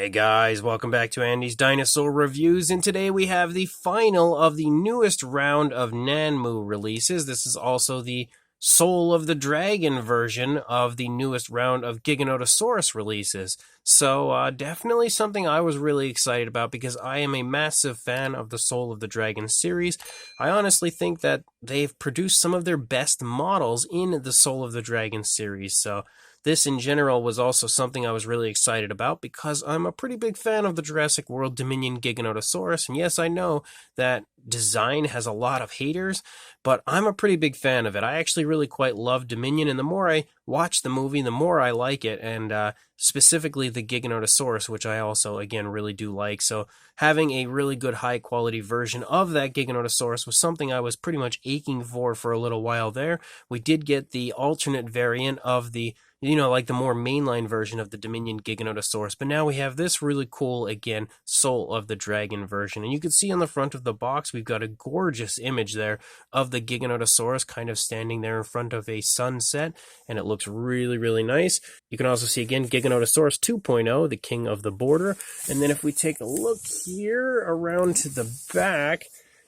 Hey guys, welcome back to Andy's Dinosaur Reviews, and today we have the final of the newest round of Nanmu releases. This is also the Soul of the Dragon version of the newest round of Giganotosaurus releases. So definitely something I was really excited about because I am a massive fan of the Soul of the Dragon series. I honestly think that they've produced some of their best models in the Soul of the Dragon series, so this in general was also something I was really excited about because I'm a pretty big fan of the Jurassic World Dominion Giganotosaurus, and yes, I know that design has a lot of haters, but I'm a pretty big fan of it. I actually really quite love Dominion, and the more I watch the movie, the more I like it, and specifically the Giganotosaurus, which I also, again, really do like. So having a really good high-quality version of that Giganotosaurus was something I was pretty much aching for a little while there. We did get the alternate variant of the like the more mainline version of the Dominion Giganotosaurus. But now we have this really cool, again, Soul of the Dragon version. And you can see on the front of the box, we've got a gorgeous image there of the Giganotosaurus kind of standing there in front of a sunset. And it looks really, really nice. You can also see, again, Giganotosaurus 2.0, the king of the border. And then if we take a look here around to the back,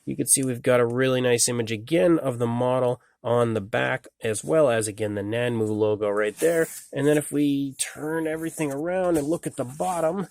you can see we've got a really nice image again of the model on the back, as well as, again, the Nanmu logo right there. And then if we turn everything around and look at the bottom,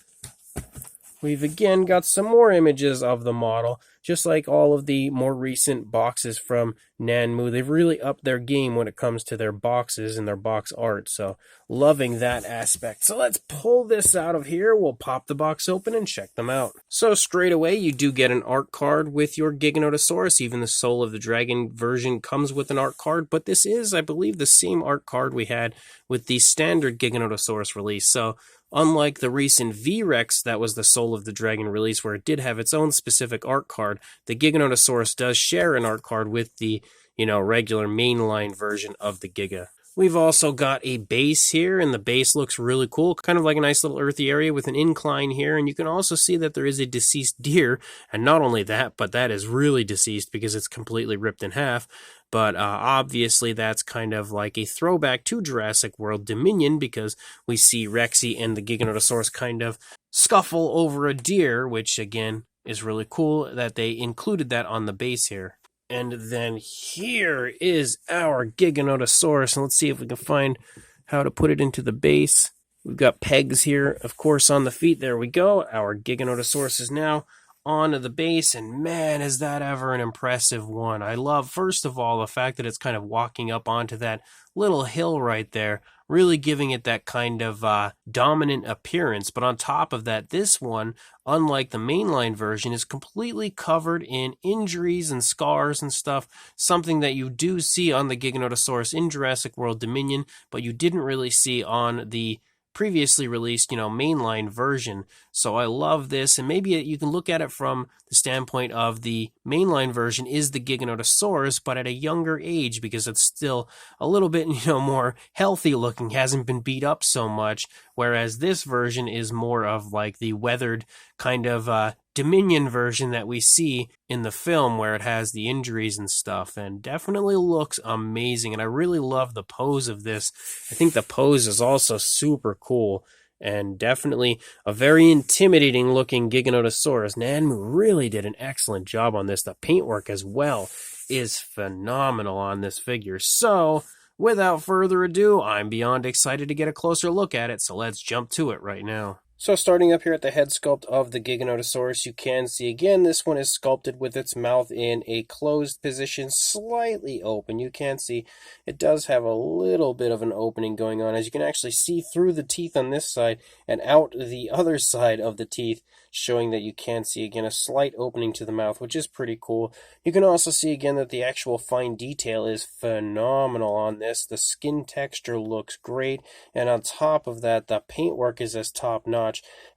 we've again got some more images of the model. Just like all of the more recent boxes from Nanmu, they've really upped their game when it comes to their boxes and their box art. So loving that aspect. So let's pull this out of here. We'll pop the box open and check them out. So straight away, you do get an art card with your Giganotosaurus. Even the Soul of the Dragon version comes with an art card, but this is, I believe, the same art card we had with the standard Giganotosaurus release. So unlike the recent V-Rex that was the Soul of the Dragon release where it did have its own specific art card, the Giganotosaurus does share an art card with the, regular mainline version of the Giga. We've also got a base here, and the base looks really cool, kind of like a nice little earthy area with an incline here, and you can also see that there is a deceased deer, and not only that, but that is really deceased because it's completely ripped in half. But obviously that's kind of like a throwback to Jurassic World Dominion because we see Rexy and the Giganotosaurus kind of scuffle over a deer, which again is really cool that they included that on the base here. And then here is our Giganotosaurus, and let's see if we can find how to put it into the base. We've got pegs here, of course, on the feet. There we go. Our Giganotosaurus is now onto the base, and man, is that ever an impressive one. I love, first of all, the fact that it's kind of walking up onto that little hill right there, really giving it that kind of dominant appearance. But on top of that, this one, unlike the mainline version, is completely covered in injuries and scars and stuff, something that you do see on the Giganotosaurus in Jurassic World Dominion, but you didn't really see on the previously released, mainline version. So I love this, and maybe you can look at it from the standpoint of the mainline version is the Giganotosaurus, but at a younger age because it's still a little bit, more healthy looking, hasn't been beat up so much, whereas this version is more of like the weathered kind of Dominion version that we see in the film where it has the injuries and stuff, and definitely looks amazing. And I really love the pose of this. I think the pose is also super cool and definitely a very intimidating looking Giganotosaurus. Nanmu really did an excellent job on this. The paintwork as well is phenomenal on this figure. So without further ado, I'm beyond excited to get a closer look at it, so let's jump to it right now. So starting up here at the head sculpt of the Giganotosaurus, you can see again this one is sculpted with its mouth in a closed position, slightly open. You can see it does have a little bit of an opening going on, as you can actually see through the teeth on this side and out the other side of the teeth, showing that you can see again a slight opening to the mouth, which is pretty cool. You can also see again that the actual fine detail is phenomenal on this. The skin texture looks great, and on top of that, the paintwork is as top-notch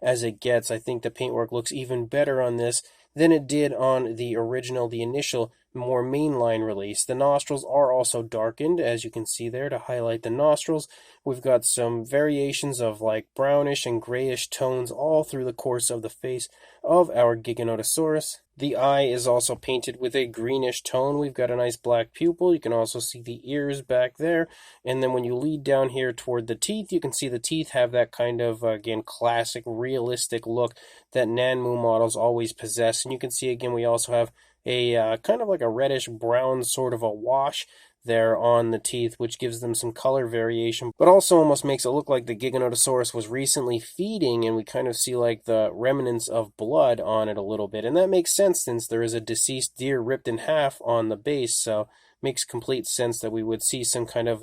as it gets. I think the paintwork looks even better on this than it did on the initial more mainline release. The nostrils are also darkened, as you can see there, to highlight the nostrils. We've got some variations of like brownish and grayish tones all through the course of the face of our Giganotosaurus. The eye is also painted with a greenish tone. We've got a nice black pupil. You can also see the ears back there. And then when you lead down here toward the teeth, you can see the teeth have that kind of, again, classic, realistic look that Nanmu models always possess. And you can see, again, we also have a kind of like a reddish-brown sort of a wash there on the teeth, which gives them some color variation, but also almost makes it look like the Giganotosaurus was recently feeding, and we kind of see like the remnants of blood on it a little bit. And that makes sense since there is a deceased deer ripped in half on the base, so makes complete sense that we would see some kind of,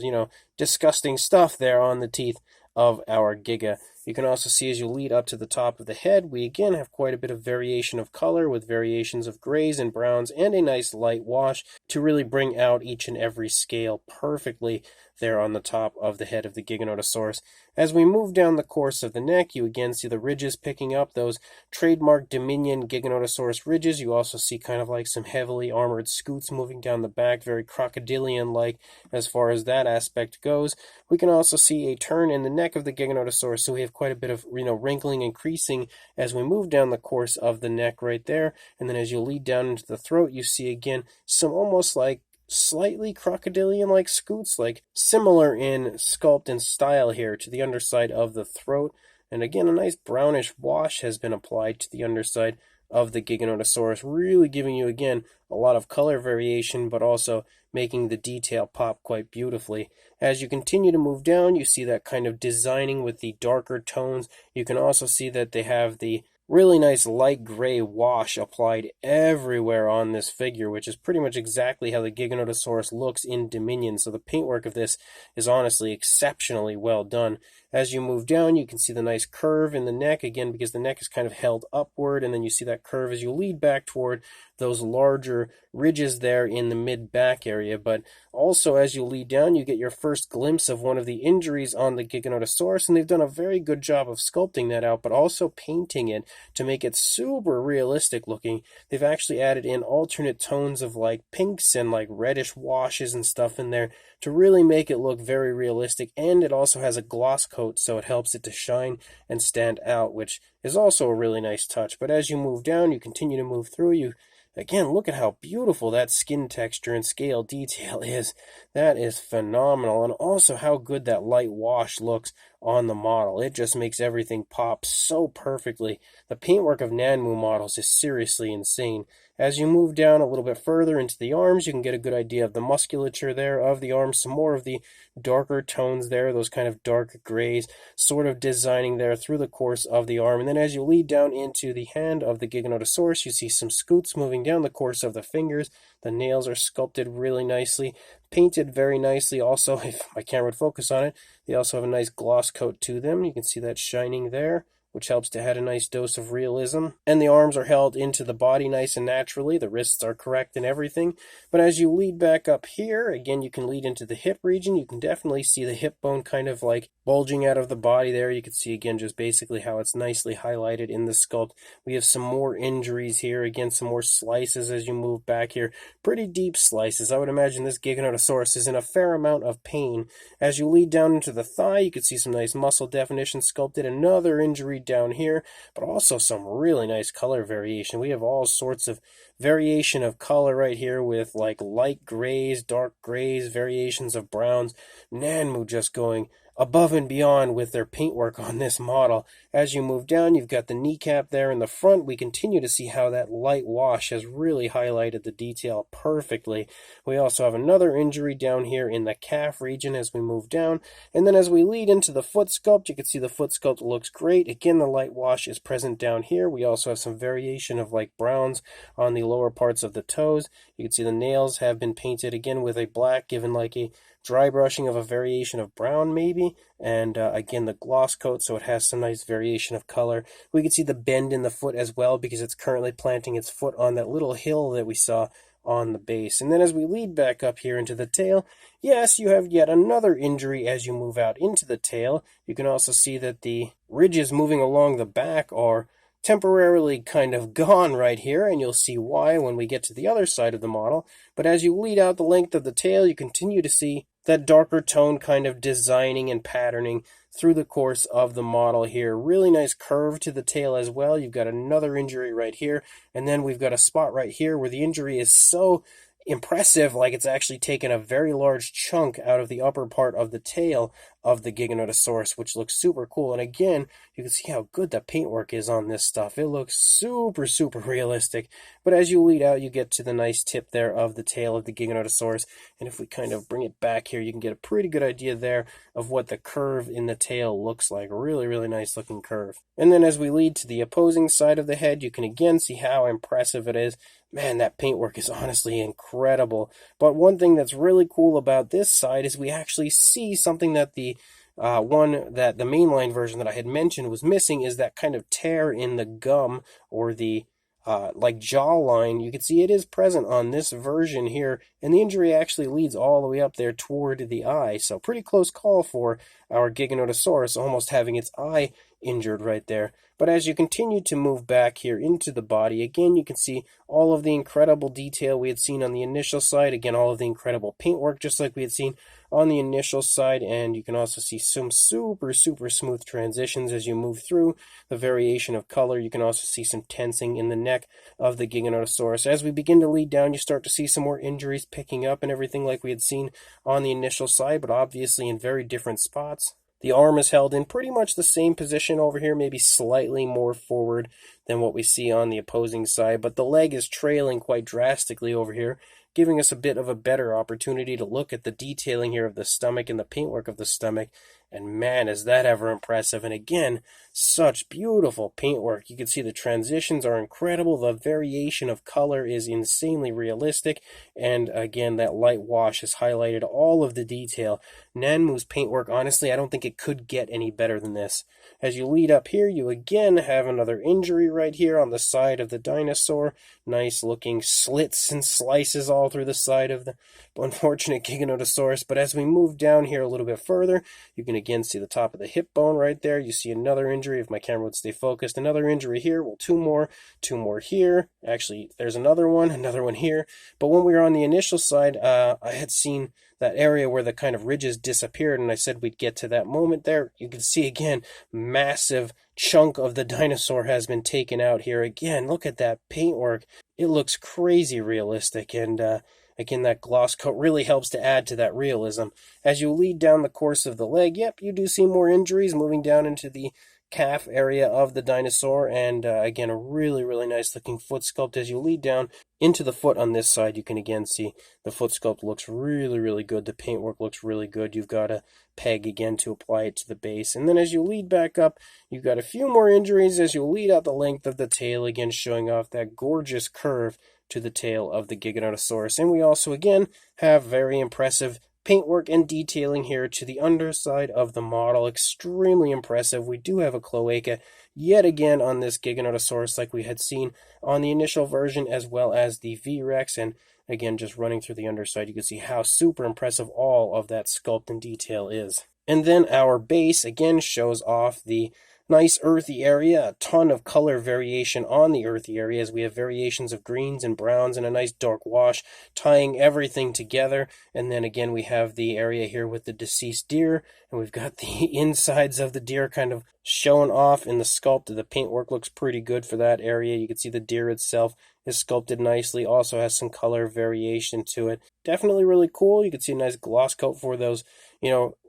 disgusting stuff there on the teeth of our Giga. You can also see as you lead up to the top of the head, we again have quite a bit of variation of color with variations of grays and browns and a nice light wash to really bring out each and every scale perfectly there on the top of the head of the Giganotosaurus. As we move down the course of the neck, you again see the ridges picking up, those trademark Dominion Giganotosaurus ridges. You also see kind of like some heavily armored scoots moving down the back, very crocodilian-like as far as that aspect goes. We can also see a turn in the neck of the Giganotosaurus, so we have quite a bit of wrinkling and creasing as we move down the course of the neck right there. And then as you lead down into the throat, you see again some almost like slightly crocodilian-like scoots, like similar in sculpt and style here to the underside of the throat. And again, a nice brownish wash has been applied to the underside of the Giganotosaurus, really giving you, again, a lot of color variation, but also making the detail pop quite beautifully. As you continue to move down, you see that kind of designing with the darker tones. You can also see that they have the really nice light gray wash applied everywhere on this figure, which is pretty much exactly how the Giganotosaurus looks in Dominion. So the paintwork of this is honestly exceptionally well done. As you move down, you can see the nice curve in the neck, again, because the neck is kind of held upward, and then you see that curve as you lead back toward those larger ridges there in the mid-back area. But also, as you lead down, you get your first glimpse of one of the injuries on the Giganotosaurus, and they've done a very good job of sculpting that out, but also painting it to make it super realistic looking. They've actually added in alternate tones of like pinks and like reddish washes and stuff in there to really make it look very realistic, and it also has a gloss coat, so it helps it to shine and stand out, which is also a really nice touch. But as you move down, you continue to move through, again, look at how beautiful that skin texture and scale detail is. That is phenomenal. And also how good that light wash looks on the model. It just makes everything pop so perfectly. The paintwork of Nanmu models is seriously insane. As you move down a little bit further into the arms, you can get a good idea of the musculature there of the arms, some more of the darker tones there, those kind of dark grays, sort of designing there through the course of the arm. And then as you lead down into the hand of the Giganotosaurus, you see some scoots moving down the course of the fingers. The nails are sculpted really nicely, painted very nicely. Also, if my camera would focus on it, they also have a nice gloss coat to them. You can see that shining there, which helps to add a nice dose of realism. And the arms are held into the body nice and naturally. The wrists are correct and everything. But as you lead back up here, again, you can lead into the hip region. You can definitely see the hip bone kind of like bulging out of the body there. You can see, again, just basically how it's nicely highlighted in the sculpt. We have some more injuries here. Again, some more slices as you move back here. Pretty deep slices. I would imagine this Giganotosaurus is in a fair amount of pain. As you lead down into the thigh, you can see some nice muscle definition sculpted. Another injury down here, but also some really nice color variation. We have all sorts of variation of color right here with like light grays, dark grays, variations of browns. Nanmu just going above and beyond with their paintwork on this model. As you move down, you've got the kneecap there in the front. We continue to see how that light wash has really highlighted the detail perfectly. We also have another injury down here in the calf region as we move down. And then as we lead into the foot sculpt, you can see the foot sculpt looks great. Again, the light wash is present down here. We also have some variation of like browns on the lower parts of the toes. You can see the nails have been painted again with a black, given like a dry brushing of a variation of brown maybe, and again the gloss coat, so it has some nice variation of color. We can see the bend in the foot as well because it's currently planting its foot on that little hill that we saw on the base. And then as we lead back up here into the tail, yes, you have yet another injury as you move out into the tail. You can also see that the ridges moving along the back are temporarily kind of gone right here, and you'll see why when we get to the other side of the model. But as you lead out the length of the tail, you continue to see that darker tone kind of designing and patterning through the course of the model here. Really nice curve to the tail as well. You've got another injury right here, and then we've got a spot right here where the injury is so impressive, like it's actually taken a very large chunk out of the upper part of the tail of the Giganotosaurus, which looks super cool. And again, you can see how good the paintwork is on this stuff. It looks super, super realistic. But as you lead out, you get to the nice tip there of the tail of the Giganotosaurus. And if we kind of bring it back here, you can get a pretty good idea there of what the curve in the tail looks like. Really, really nice looking curve. And then as we lead to the opposing side of the head, you can again see how impressive it is. Man, that paintwork is honestly incredible. But one thing that's really cool about this side is we actually see something that the mainline version that I had mentioned was missing, is that kind of tear in the gum or the like jawline. You can see it is present on this version here, and the injury actually leads all the way up there toward the eye. So pretty close call for our Giganotosaurus almost having its eye injured right there. But as you continue to move back here into the body, again, you can see all of the incredible detail we had seen on the initial side. Again, all of the incredible paintwork, just like we had seen on the initial side. And you can also see some super, super smooth transitions as you move through the variation of color. You can also see some tensing in the neck of the Giganotosaurus. As we begin to lead down, you start to see some more injuries picking up and everything like we had seen on the initial side, but obviously in very different spots. The arm is held in pretty much the same position over here, maybe slightly more forward than what we see on the opposing side, but the leg is trailing quite drastically over here, giving us a bit of a better opportunity to look at the detailing here of the stomach and the paintwork of the stomach. And man, is that ever impressive. And again, such beautiful paintwork. You can see the transitions are incredible. The variation of color is insanely realistic. And again, that light wash has highlighted all of the detail. Nanmu's paintwork, honestly, I don't think it could get any better than this. As you lead up here, you again have another injury right here on the side of the dinosaur. Nice looking slits and slices all through the side of the unfortunate Giganotosaurus. But as we move down here a little bit further, you can again see the top of the hip bone right there. You see another injury, if my camera would stay focused. Another injury here. Well, two more here. Actually, there's another one here. But when we were on the initial side, I had seen that area where the kind of ridges disappeared, and I said we'd get to that moment there. You can see again, massive chunk of the dinosaur has been taken out here. Again, look at that paintwork. It looks crazy realistic, and again, that gloss coat really helps to add to that realism. As you lead down the course of the leg, yep, you do see more injuries moving down into the calf area of the dinosaur, and again, a really, really nice looking foot sculpt. As you lead down into the foot on this side, you can again see the foot sculpt looks really, really good. The paintwork looks really good. You've got a peg again to apply it to the base. And then as you lead back up, you've got a few more injuries as you lead out the length of the tail, again showing off that gorgeous curve to the tail of the Giganotosaurus. And we also again have very impressive paintwork and detailing here to the underside of the model. Extremely impressive. We do have a cloaca yet again on this Giganotosaurus like we had seen on the initial version, as well as the V-Rex. And again, just running through the underside, you can see how super impressive all of that sculpt and detail is. And then our base again shows off the nice earthy area, a ton of color variation on the earthy area, as we have variations of greens and browns and a nice dark wash tying everything together. And then again, we have the area here with the deceased deer, and we've got the insides of the deer kind of shown off in the sculpt. The paintwork looks pretty good for that area. You can see the deer itself is sculpted nicely, also has some color variation to it. Definitely really cool. You can see a nice gloss coat for those,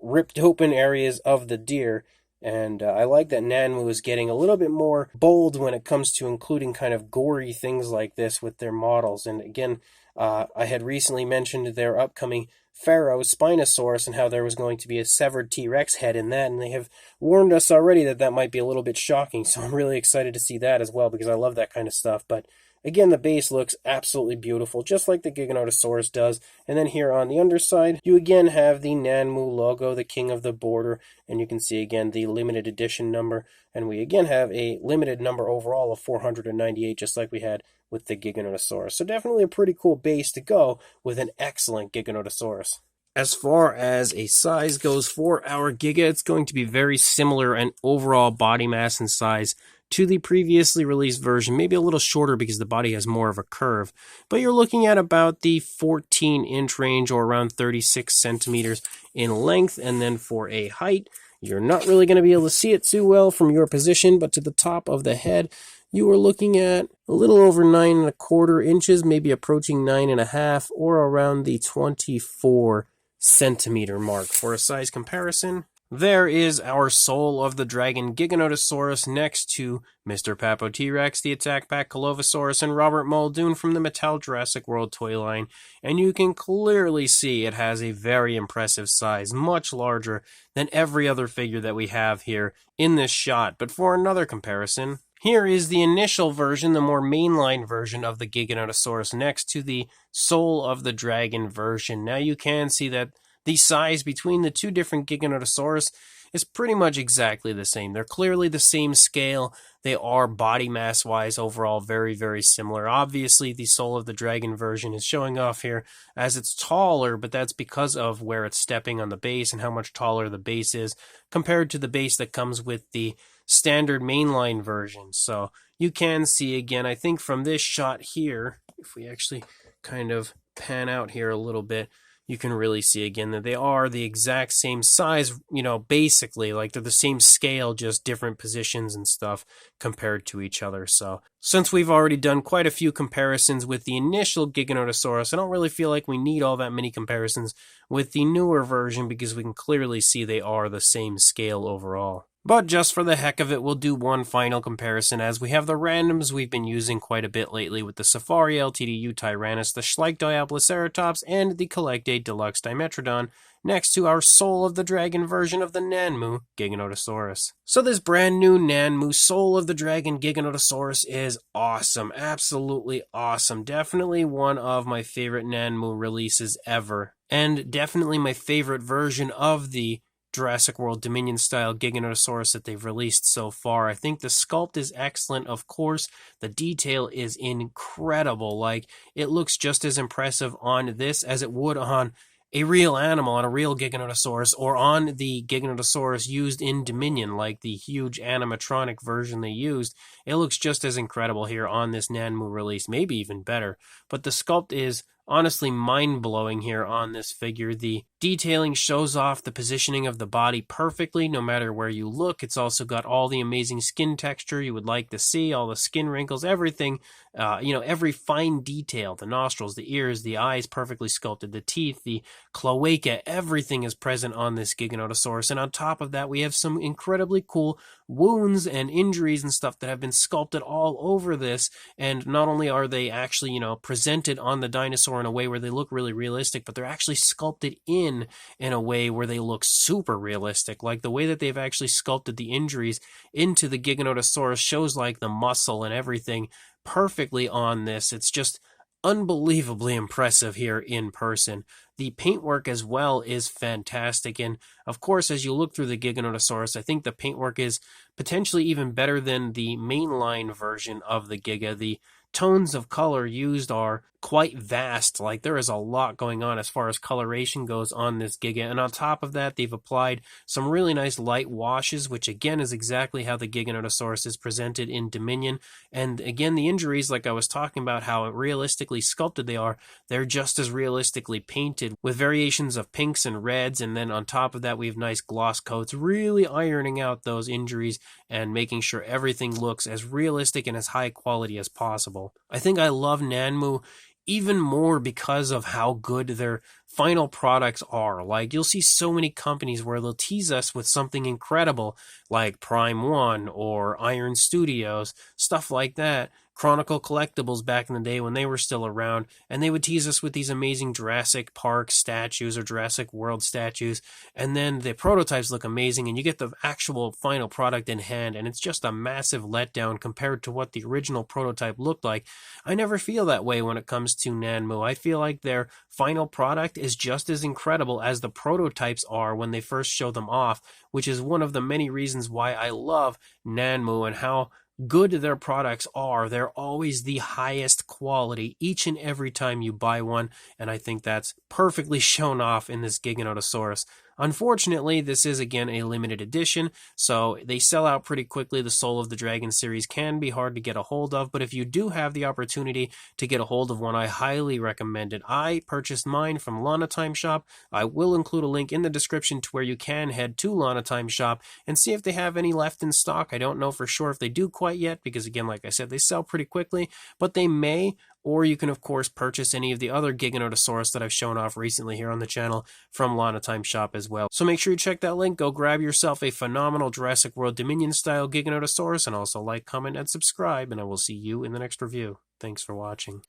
ripped open areas of the deer. And I like that Nanmu is getting a little bit more bold when it comes to including kind of gory things like this with their models. And again, I had recently mentioned their upcoming Pharaoh Spinosaurus and how there was going to be a severed T-Rex head in that, and they have warned us already that that might be a little bit shocking. So I'm really excited to see that as well, because I love that kind of stuff. But again, the base looks absolutely beautiful, just like the Giganotosaurus does. And then here on the underside, you again have the Nanmu logo, the king of the border, and you can see again the limited edition number. And we again have a limited number overall of 498, just like we had with the Giganotosaurus. So definitely a pretty cool base to go with an excellent Giganotosaurus. As far as a size goes for our Giga, it's going to be very similar in overall body mass and size to the previously released version, maybe a little shorter because the body has more of a curve. But you're looking at about the 14-inch range, or around 36 centimeters in length. And then for a height, you're not really going to be able to see it too well from your position, but to the top of the head, you are looking at a little over 9¼ inches, maybe approaching 9½, or around the 24 centimeter mark. For a size comparison, there is our Soul of the Dragon Giganotosaurus next to Mr. Papo T-Rex, the Attack Pack Colovosaurus, and Robert Muldoon from the Mattel Jurassic World toy line. And you can clearly see it has a very impressive size, much larger than every other figure that we have here in this shot. But for another comparison, here is the initial version, the more mainline version of the Giganotosaurus next to the Soul of the Dragon version. Now you can see that the size between the two different Giganotosaurus is pretty much exactly the same. They're clearly the same scale. They are body mass-wise overall very, very similar. Obviously, the Soul of the Dragon version is showing off here as it's taller, but that's because of where it's stepping on the base and how much taller the base is compared to the base that comes with the standard mainline version. So you can see again, I think from this shot here, if we actually kind of pan out here a little bit, you can really see again that they are the exact same size, basically, like they're the same scale, just different positions and stuff compared to each other. So since we've already done quite a few comparisons with the initial Giganotosaurus, I don't really feel like we need all that many comparisons with the newer version because we can clearly see they are the same scale overall. But just for the heck of it, we'll do one final comparison, as we have the randoms we've been using quite a bit lately with the Safari LTDU Tyrannus, the Schleich Diabloceratops, and the Collectate Deluxe Dimetrodon, next to our Soul of the Dragon version of the Nanmu Giganotosaurus. So this brand new Nanmu Soul of the Dragon Giganotosaurus is awesome, absolutely awesome. Definitely one of my favorite Nanmu releases ever, and definitely my favorite version of the Jurassic World Dominion-style Giganotosaurus that they've released so far. I think the sculpt is excellent, of course. The detail is incredible. Like, it looks just as impressive on this as it would on a real animal, on a real Giganotosaurus, or on the Giganotosaurus used in Dominion, like the huge animatronic version they used. It looks just as incredible here on this Nanmu release, maybe even better. But the sculpt is honestly mind-blowing here on this figure. The detailing shows off the positioning of the body perfectly no matter where you look. It's also got all the amazing skin texture you would like to see, all the skin wrinkles, everything, every fine detail, the nostrils, the ears, the eyes perfectly sculpted, the teeth, the cloaca, everything is present on this Giganotosaurus. And on top of that, we have some incredibly cool wounds and injuries and stuff that have been sculpted all over this. And not only are they actually, presented on the dinosaur in a way where they look really realistic, but they're actually sculpted in a way where they look super realistic. Like the way that they've actually sculpted the injuries into the Giganotosaurus shows like the muscle and everything perfectly on this. It's just unbelievably impressive here in person. The paintwork as well is fantastic, and of course, as you look through the Giganotosaurus, I think the paintwork is potentially even better than the mainline version of the Giga. The tones of color used are quite vast. Like, there is a lot going on as far as coloration goes on this Giga, and on top of that, they've applied some really nice light washes, which again is exactly how the Giganotosaurus is presented in Dominion. And again, the injuries, like I was talking about, how realistically sculpted they are, they're just as realistically painted with variations of pinks and reds, and then on top of that we have nice gloss coats, really ironing out those injuries and making sure everything looks as realistic and as high quality as possible. I think I love Nanmu even more because of how good their final products are. Like, you'll see so many companies where they'll tease us with something incredible, like Prime One or Iron Studios, stuff like that. Chronicle Collectibles back in the day when they were still around, and they would tease us with these amazing Jurassic Park statues or Jurassic World statues, and then the prototypes look amazing, and you get the actual final product in hand, and it's just a massive letdown compared to what the original prototype looked like. I never feel that way when it comes to Nanmu. I feel like their final product is just as incredible as the prototypes are when they first show them off, which is one of the many reasons why I love Nanmu and how good their products are. They're always the highest quality each and every time you buy one, and I think that's perfectly shown off in this Giganotosaurus. Unfortunately, this is again a limited edition, so they sell out pretty quickly. The Soul of the Dragon series can be hard to get a hold of, but if you do have the opportunity to get a hold of one, I highly recommend it. I purchased mine from Lana Time Shop. I will include a link in the description to where you can head to Lana Time Shop and see if they have any left in stock. I don't know for sure if they do quite yet, because again, like I said, they sell pretty quickly, but they may. Or you can, of course, purchase any of the other Giganotosaurus that I've shown off recently here on the channel from Lana Time Shop as well. So make sure you check that link. Go grab yourself a phenomenal Jurassic World Dominion-style Giganotosaurus, and also like, comment, and subscribe, and I will see you in the next review. Thanks for watching.